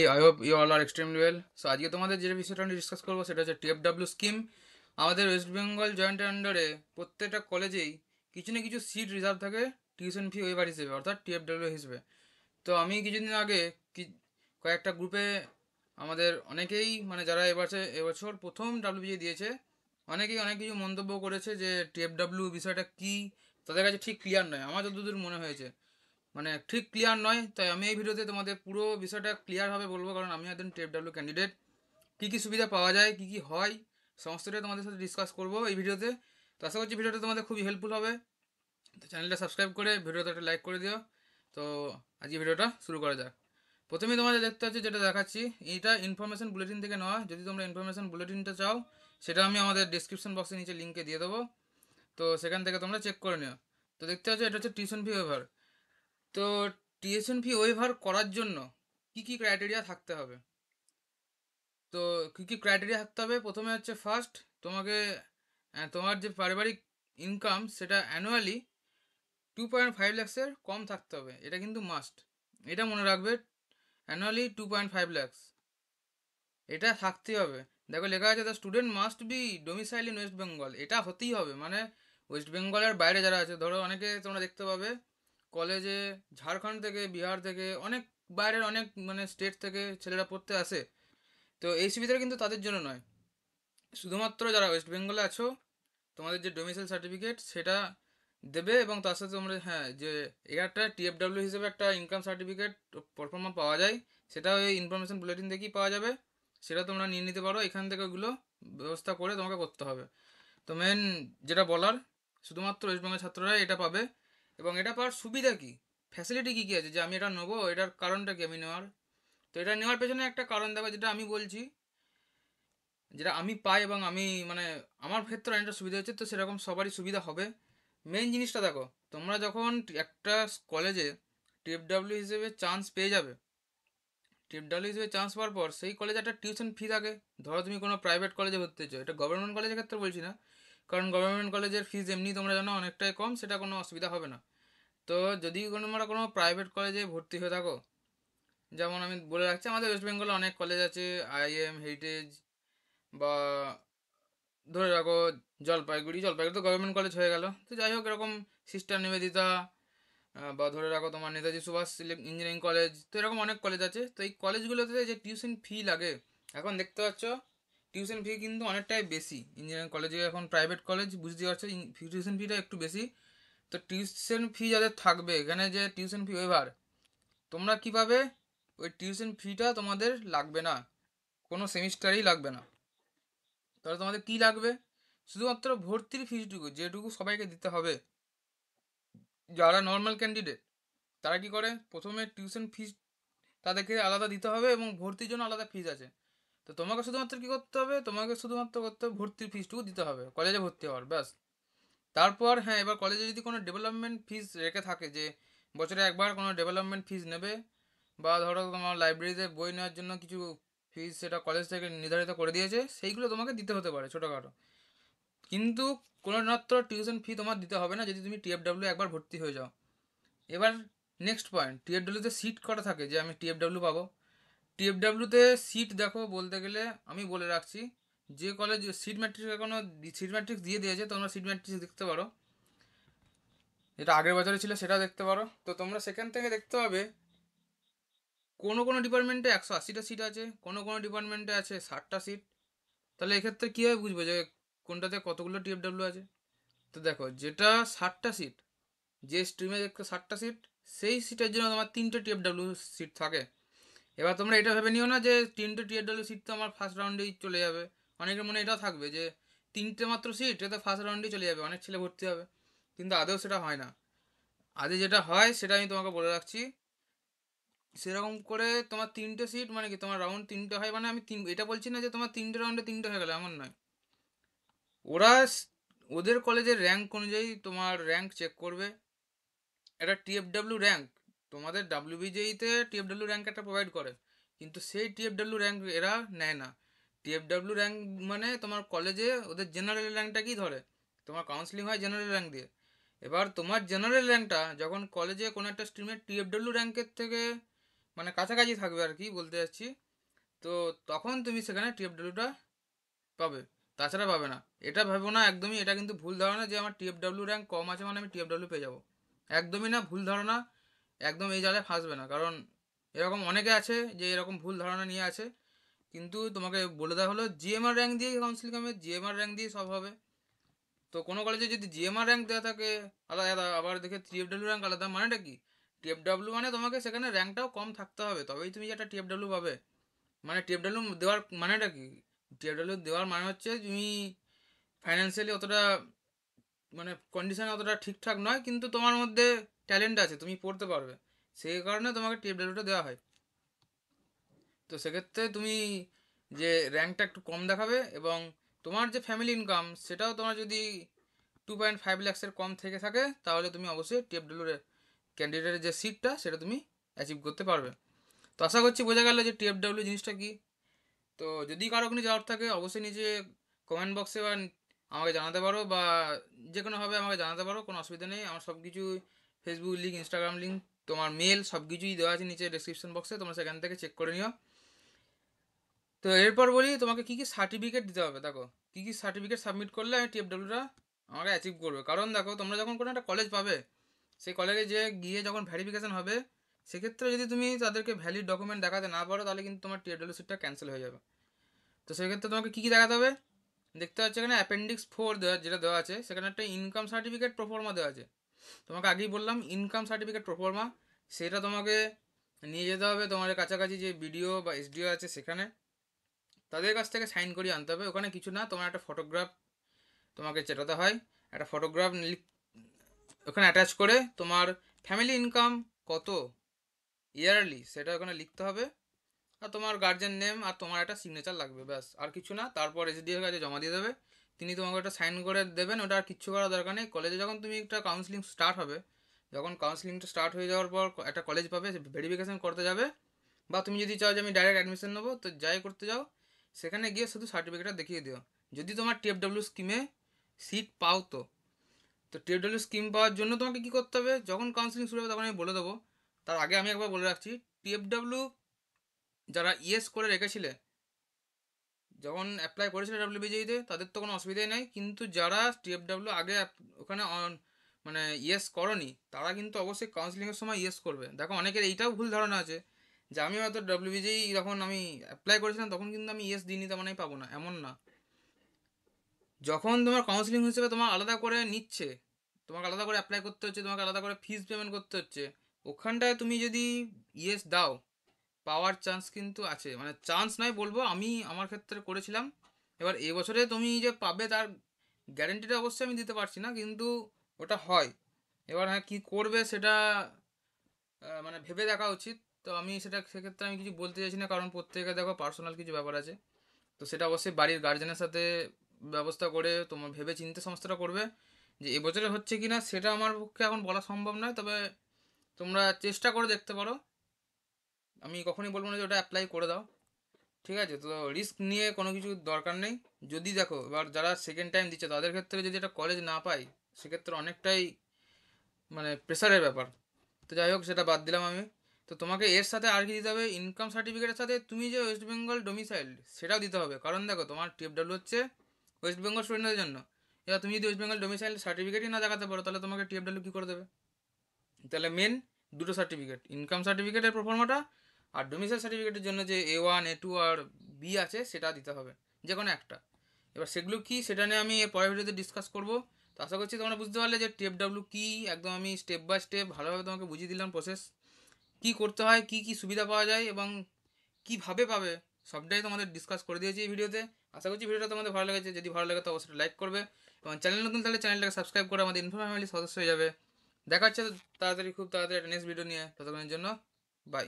I hope you all are extremely well. So আজকে তোমাদের যে বিষয়টা নিয়ে ডিসকাস করবো সেটা হচ্ছে টিএফডব্লিউ স্কিম। আমাদের ওয়েস্ট বেঙ্গল জয়েন্টের আন্ডারে প্রত্যেকটা কলেজেই কিছু না কিছু সিট রিজার্ভ থাকে টিউশন ফি ওয়েভার হিসেবে, অর্থাৎ টিএফডব্লিউ হিসেবে। তো আমি কিছুদিন আগে কয়েকটা গ্রুপে আমাদের অনেকেই মানে যারা এবছর প্রথম ডাব্লিউবিজি দিয়েছে, অনেকেই অনেক কিছু মন্তব্য করেছে যে টিএফডব্লিউ বিষয়টা কি তাদের কাছে ঠিক ক্লিয়ার নয়। আমার যতদূর মনে হয়েছে মানে ঠিক ক্লিয়ার নয়, তাই আমি এই ভিডিওতে তোমাদের পুরো বিষয়টা ক্লিয়ারভাবে বলবো, কারণ আমি একজন টিএফডব্লিউ ক্যান্ডিডেট। কী কী সুবিধা পাওয়া যায়, কী কী হয়, সমস্তটাই তোমাদের সাথে ডিসকাস করবো এই ভিডিওতে। তো আশা করছি ভিডিওটা তোমাদের খুবই হেল্পফুল হবে। তো চ্যানেলটা সাবস্ক্রাইব করে ভিডিওতে একটা লাইক করে দিও। তো আজকে ভিডিওটা শুরু করা যাক। প্রথমেই তোমাদের দেখতে হচ্ছে যেটা দেখাচ্ছি, এটা ইনফরমেশন বুলেটিন থেকে নেওয়া। যদি তোমরা ইনফরমেশন বুলেটিনটা চাও সেটা আমি আমাদের ডিসক্রিপশন বক্সের নিচে লিঙ্কে দিয়ে দেবো, তো সেখান থেকে তোমরা চেক করে নিও। তো দেখতে হচ্ছে এটা হচ্ছে টিউশন ফি ওয়েভার। তো টিউশন ফি ওয়েভার করার জন্য কি কি ক্রাইটেরিয়া থাকতে হবে? তো কি কি ক্রাইটেরিয়া থাকতে হবে, প্রথমে হচ্ছে ফার্স্ট, তোমাকে তোমার যে পারিবারিক ইনকাম সেটা অ্যানুয়ালি 2.5 লাখসের কম থাকতে হবে। এটা কিন্তু মাস্ট, এটা মনে রাখবে। অ্যানুয়ালি 2.5 লাখস এটা থাকতেই হবে। দেখো লেখা আছে the student must be domicile in West Bengal, এটা হতেই হবে। মানে ওয়েস্ট বেঙ্গলের বাইরে যারা আছে, ধরো অনেকে তোমরা দেখতে পাবে কলেজে ঝাড়খণ্ড থেকে, বিহার থেকে, অনেক বাইরের অনেক মানে স্টেট থেকে ছেলেরা পড়তে আসে। তো এই সুবিধাটা কিন্তু তাদের জন্য নয়, শুধুমাত্র যারা ওয়েস্ট বেঙ্গলে আছো তোমাদের যে ডোমিসাইল সার্টিফিকেট সেটা দেবে, এবং তার সাথে তোমরা হ্যাঁ যে একটা টিএফডব্লিউ হিসেবে একটা ইনকাম সার্টিফিকেট পারফর্মা পাওয়া যায়, সেটা ওই ইনফরমেশন বুলেটিন থেকেই পাওয়া যাবে। সেটা তোমরা নিয়ে নিতে পারো এখান থেকে, ওগুলো ব্যবস্থা করে তোমাকে করতে হবে। তো মেন যেটা বলার, শুধুমাত্র ওয়েস্ট বেঙ্গল ছাত্ররা এটা পাবে। এবং এটা পাওয়ার সুবিধা কি, ফ্যাসিলিটি কী কী আছে যে আমি এটা নেবো, এটার কারণটা কি আমি নেওয়ার? তো এটা নেওয়ার পেছনে একটা কারণ দেখো, যেটা আমি বলছি, যেটা আমি পাই এবং আমি মানে আমার ক্ষেত্রে অনেকটা সুবিধা হচ্ছে, তো সেরকম সবারই সুবিধা হবে। মেন জিনিসটা দেখো, তোমরা যখন একটা কলেজে টিএফডব্লিউ হিসেবে চান্স পেয়ে যাবে, টিএফডব্লিউ হিসেবে চান্স পাওয়ার পর সেই কলেজে একটা টিউশন ফি থাকে। ধরো তুমি কোনো প্রাইভেট কলেজে ভর্তি হচ্ছো, এটা গভর্নমেন্ট কলেজের ক্ষেত্রে বলছি না, কারণ গভর্নমেন্ট কলেজের ফিজ এমনি তোমরা জানো অনেকটাই কম, সেটা কোনো অসুবিধা হবে না। তো যদি তোমরা কোনো প্রাইভেট কলেজে ভর্তি হয়ে থাকো, যেমন আমি বলে রাখছি আমাদের ওয়েস্ট বেঙ্গলে অনেক কলেজ আছে, আইএম, হেরিটেজ, বা ধরে রাখো জলপাইগুড়ি তো গভর্নমেন্ট কলেজ হয়ে গেল। তো যাই হোক, এরকম সিস্টার নিবেদিতা, বা ধরে রাখো তোমার নেতাজি সুভাষ ইঞ্জিনিয়ারিং কলেজ, তো এরকম অনেক কলেজ আছে। তো এই কলেজগুলোতে যে টিউশন ফি লাগে, এখন দেখতে পাচ্ছ টিউশন ফি কিন্তু অনেকটাই বেশি। ইঞ্জিনিয়ারিং কলেজে এখন প্রাইভেট কলেজ, বুঝতে পারছো টিউশন ফিটা একটু বেশি। তো টিউশন ফি যাদের থাকবে এখানে, যে টিউশন ফি ওয়েভার, তোমরা কী পাবে, ওই টিউশন ফিটা তোমাদের লাগবে না, কোনো সেমিস্টারেই লাগবে না। তাহলে তোমাদের কি লাগবে, শুধুমাত্র ভর্তির ফিসটুকু, যেটুকু সবাইকে দিতে হবে। যারা নর্মাল ক্যান্ডিডেট তারা কি করে, প্রথমে টিউশন ফিস তাদেরকে আলাদা দিতে হবে এবং ভর্তির জন্য আলাদা ফিস আছে। তো তোমাকে শুধুমাত্র কি করতে হবে, তোমাকে শুধুমাত্র করতে হবে ভর্তির ফিসটুকু দিতে হবে কলেজে ভর্তি হওয়ার, ব্যাস। তারপর হ্যাঁ, এবার কলেজে যদি কোনো ডেভেলপমেন্ট ফিস রেখে থাকে, যে বছরে একবার কোনো ডেভেলপমেন্ট ফিস নেবে, বা ধরো তোমার লাইব্রেরিতে বই নেওয়ার জন্য কিছু ফিস সেটা কলেজ থেকে নির্ধারিত করে দিয়েছে, সেইগুলো তোমাকে দিতে হতে পারে ছোটোখাটো। কিন্তু কোনো মাত্র টিউশন ফি তোমার দিতে হবে না যদি তুমি টিএফডব্লিউ একবার ভর্তি হয়ে যাও। এবার নেক্সট পয়েন্ট, টিএফডব্লিউতে সিট কটা থাকে যে আমি টিএফডব্লিউ পাবো? টিএফডব্লিউতে সিট দেখো, বলতে গেলে আমি বলে রাখছি, যে কলেজ সিট ম্যাট্রিক্স এখনো সিট ম্যাট্রিক্স দিয়ে দিয়েছে, তোমরা সিট ম্যাট্রিক্স দেখতে পারো, যেটা আগের বছরে ছিল সেটা দেখতে পারো। তো তোমরা সেখান থেকে দেখতে পাবে কোনো কোনো ডিপার্টমেন্টে 180টা সিট আছে, কোনো কোনো ডিপার্টমেন্টে আছে 60টা সিট। তাহলে এক্ষেত্রে কীভাবে বুঝবো যে কোনটাতে কতগুলো টিএফডব্লিউ আছে? তো দেখো, যেটা 60টা সিট, যে স্ট্রিমে দেখতে 60টা সিট, সেই সিটের জন্য তোমার 3টে টিএফডব্লিউ সিট থাকে। এবার তোমরা এটা ভেবে নিও না যে 3টে টিএফডব্লিউ সিট তো আমার ফার্স্ট রাউন্ডেই চলে যাবে। অনেকের মনে এটাও থাকবে যে 3টে মাত্র সিট, এটা ফার্স্ট রাউন্ডেই চলে যাবে, অনেক ছেলে ভর্তি হবে। কিন্তু আদৌ সেটা হয় না। আদে যেটা হয় সেটা আমি তোমাকে বলে রাখছি, সেরকম করে তোমার 3টে সিট মানে কি, তোমার রাউন্ড 3টে হয়, মানে আমি এটা বলছি না যে তোমার 3টে রাউন্ডে 3টে হয়ে গেলো, এমন নয়। ওরা ওদের কলেজের র্যাঙ্ক অনুযায়ী তোমার র্যাঙ্ক চেক করবে। একটা টিএফডব্লিউ র্যাঙ্ক, তোমাদের ডাব্লিউবিজেইতে টিএফডব্লিউ র্যাঙ্ক একটা প্রোভাইড করে, কিন্তু সেই টিএফডব্লিউ র্যাঙ্ক এরা নেয় না। টিএফডব্লিউ র্যাঙ্ক মানে তোমার কলেজে ওদের জেনারেল র্যাঙ্কটাকেই ধরে, তোমার কাউন্সিলিং হয় জেনারেল র্যাঙ্ক দিয়ে। এবার তোমার জেনারেল র্যাঙ্কটা যখন কলেজে কোনো একটা স্ট্রিমের টিএফডব্লিউ র্যাঙ্কের থেকে মানে কাছাকাছি থাকবে আর কি বলতে যাচ্ছি। তো তখন তুমি সেখানে টিএফডব্লিউটা পাবে, তাছাড়া পাবে না। এটা ভেবো না একদমই, এটা কিন্তু ভুল ধারণা যে আমার টিএফডব্লিউ র্যাঙ্ক কম আছে মানে আমি টিএফডব্লিউ পেয়ে যাবো। একদমই না, ভুল ধারণা। একদম এই জায়গায় ফাঁসবে না, কারণ এরকম অনেকে আছে যে এরকম ভুল ধারণা নিয়ে আছে। কিন্তু তোমাকে বলে দেওয়া হলো জিএমআর র্যাঙ্ক দিয়ে কাউন্সিলিং হবে, জিএমআর র্যাঙ্ক দিয়ে সব হবে। তো কোনো কলেজে যদি জিএমআর র্যাঙ্ক দেওয়া থাকে আলাদা, আবার দেখে টিএফডব্লিউ র্যাঙ্ক আলাদা, মানেটা কি? টিএফডব্লিউ মানে তোমাকে সেখানে র্যাঙ্কটাও কম থাকতে হবে, তবেই তুমি একটা টিএফডব্লিউ পাবে। মানে টিএফডব্লিউ দেওয়ার মানেটা কি? টিএফডব্লিউ দেওয়ার মানে হচ্ছে তুমি ফাইন্যান্সিয়ালি অতটা, মানে কন্ডিশন অতটা ঠিকঠাক নয়, কিন্তু তোমার মধ্যে ট্যালেন্ট আছে, তুমি পড়তে পারবে, সেই কারণে তোমাকে টিএফডব্লিউটা দেওয়া হয়। তো সেক্ষেত্রে তুমি যে র্যাঙ্কটা একটু কম দেখাবে, এবং তোমার যে ফ্যামিলি ইনকাম সেটাও তোমার যদি 2.5 লাখসের কম থেকে থাকে, তাহলে তুমি অবশ্যই টিএফডব্লিউর ক্যান্ডিডেটের যে সিটটা সেটা তুমি অ্যাচিভ করতে পারবে। তো আশা করছি বোঝা গেল যে টিএফডব্লিউ জিনিসটা কি। তো যদি কারো কোনো যাওয়ার থাকে অবশ্যই নিচে কমেন্ট বক্সে বা আমাকে জানাতে পারো, বা যে কোনোভাবে আমাকে জানাতে পারো, কোনো অসুবিধা নেই। আমার সব কিছু ফেসবুক লিঙ্ক, ইনস্টাগ্রাম লিঙ্ক, তোমার মেল সব কিছুই দেওয়া আছে নিচে ডেসক্রিপশন বক্সে, তোমরা সেখান থেকে চেক করে নিও। তো এরপর বলি তোমাকে কী কী সার্টিফিকেট দিতে হবে। দেখো কী কী সার্টিফিকেট সাবমিট করলে আমি টিএফডব্লিউটা আমাকে অ্যাচিভ করবে। কারণ দেখো তোমরা যখন কোনো একটা কলেজ পাবে, সেই কলেজে যে গিয়ে যখন ভ্যারিফিকেশান হবে, সেক্ষেত্রে যদি তুমি তাদেরকে ভ্যালিড ডকুমেন্ট দেখাতে না পারো, তাহলে কিন্তু তোমার টিএফডব্লিউ সিটটা ক্যান্সেল হয়ে যাবে। তো সেক্ষেত্রে তোমাকে কী কী দেখাতে হবে দেখতে পাচ্ছ এখানে অ্যাপেন্ডিক্স 4 দেওয়া, যেটা দেওয়া আছে সেখানে একটা ইনকাম সার্টিফিকেট প্রোফর্মা দেওয়া আছে। তোমাকে আগেই বললাম ইনকাম সার্টিফিকেট প্রোফর্মা, সেটা তোমাকে নিয়ে যেতে হবে তোমার কাছাকাছি যে বিডিও বা এসডিও আছে সেখানে, তাদের কাছ থেকে সাইন করিয়ে আনতে হবে। ওখানে কিছু না, তোমার একটা ফটোগ্রাফ তোমাকে চেটাতে হয়, একটা ফটোগ্রাফ ওখানে অ্যাটাচ করে তোমার ফ্যামিলি ইনকাম কত ইয়ারলি সেটা ওখানে লিখতে হবে, আর তোমার গার্জেন নেম আর তোমার একটা সিগনেচার লাগবে, ব্যাস আর কিছু না। তারপর এসডিও কাছে জমা দিয়ে দেবে, তিনি তোমাকে একটা সাইন করে দেবেন। ওটা আর কিচ্ছু করার দরকার নেই। কলেজে যখন তুমি একটা কাউন্সিলিং স্টার্ট হবে, যখন কাউন্সিলিংটা স্টার্ট হয়ে যাওয়ার পর একটা কলেজ পাবে, ভেরিফিকেশন করতে যাবে, বা তুমি যদি চাও যে আমি ডাইরেক্ট অ্যাডমিশন নেবো, তো যাই করতে যাও সেখানে গিয়ে শুধু সার্টিফিকেটটা দেখিয়ে দিও। যদি তোমার টিএফডব্লিউ স্কিমে সিট পাও, তো টিএফডব্লিউ স্কিম পাওয়ার জন্য তোমাকে কী করতে হবে, যখন কাউন্সিলিং শুরু হবে তখন আমি বলে দেবো। তার আগে আমি একবার বলে রাখছি, টিএফডব্লিউ যারা ইয়েস করে রেখেছিলে যখন অ্যাপ্লাই করেছিল ডাব্লিউবিজেইতে, তাদের তো কোনো অসুবিধাই নেই। কিন্তু যারা টিএফডব্লিউ আগে ওখানে মানে ইয়েস করনি, তারা কিন্তু অবশ্যই কাউন্সিলিংয়ের সময় ইয়েস করবে। দেখো অনেকের এইটাও ভুল ধারণা আছে যে আমি হয়তো ডাব্লিউবিজেই যখন আমি অ্যাপ্লাই করেছিলাম তখন কিন্তু আমি ইয়েস দিইনি, তার মানে আমি পাবো না, এমন না। যখন তোমার কাউন্সিলিং হিসেবে তোমার আলাদা করে নিচ্ছে, তোমাকে আলাদা করে অ্যাপ্লাই করতে হচ্ছে, তোমাকে আলাদা করে ফিস পেমেন্ট করতে হচ্ছে, ওখানটায় তুমি যদি ইয়েস দাও, পাওয়ার চান্স কিন্তু আছে। মানে চান্স নয় বলবো, আমি আমার ক্ষেত্রে করেছিলাম। এবার এবছরে তুমি যে পাবে তার গ্যারেন্টিটা অবশ্যই আমি দিতে পারছি না, কিন্তু ওটা হয়। এবার হ্যাঁ কী করবে সেটা মানে ভেবে দেখা উচিত। তো আমি সেটা সেক্ষেত্রে আমি কিছু বলতে চাইছি না, কারণ প্রত্যেকে দেখো পার্সোনাল কিছু ব্যাপার আছে। তো সেটা অবশ্যই বাড়ির গার্জেনের সাথে ব্যবস্থা করে তোমার ভেবে চিন্তে সমস্যাটা করবে। যে এবছরে হচ্ছে কি না সেটা আমার পক্ষে এখন বলা সম্ভব নয়, তবে তোমরা চেষ্টা করে দেখতে পারো। আমি কখনই বলবো না যে ওটা অ্যাপ্লাই করে দাও, ঠিক আছে? তো রিস্ক নিয়ে কোনো কিছু দরকার নেই। যদি দেখো এবার যারা সেকেন্ড টাইম দিচ্ছে তাদের ক্ষেত্রে যদি একটা কলেজ না পায়, সেক্ষেত্রে অনেকটাই মানে প্রেশারের ব্যাপার। তো যাই হোক সেটা বাদ দিলাম আমি। তো তোমাকে এর সাথে আর কি দিতে হবে, ইনকাম সার্টিফিকেটের সাথে তুমি যে ওয়েস্ট বেঙ্গল ডোমিসাইল সেটাও দিতে হবে। কারণ দেখো তোমার টিএফডব্লিউ হচ্ছে ওয়েস্ট বেঙ্গল স্টুডেন্টদের জন্য। এবার তুমি যদি ওয়েস্ট বেঙ্গল ডোমিসাইল সার্টিফিকেটই না দেখাতে পারো, তাহলে তোমাকে টিএফডব্লিউ কী করে দেবে? তাহলে মেন দুটো সার্টিফিকেট, ইনকাম সার্টিফিকেটের প্রফর্মাটা আর ডোমিসাইল সার্টিফিকেটের জন্য যে A1 A2 আর বি আছে সেটা দিতে হবে, যে কোনো একটা। এবার সেগুলো কি সেটা নিয়ে আমি এর পরের ভিডিওতে ডিসকাস করব। তো আশা করছি তোমরা বুঝতে পারলে যে টিএফডব্লিউ কী, একদম আমি স্টেপ বাই স্টেপ ভালোভাবে তোমাকে বুঝিয়ে দিলাম প্রসেস, কী করতে হয়, কী কী সুবিধা পাওয়া যায় এবং কীভাবে পাবে, সবটাই তোমাদের ডিসকাস করে দিয়েছি এই ভিডিওতে। আশা করছি ভিডিওটা তোমাদের ভালো লেগেছে। যদি ভালো লাগে তো অবশ্যই লাইক করবে, এবং চ্যানেল নতুন তাহলে চ্যানেলটাকে সাবস্ক্রাইব করে আমাদের ইনফো ফ্যামিলির সদস্য হয়ে যাবে। দেখা হচ্ছে তাড়াতাড়ি, খুব তাড়াতাড়ি একটা নেক্সট ভিডিও নিয়ে। ততক্ষণের জন্য বাই।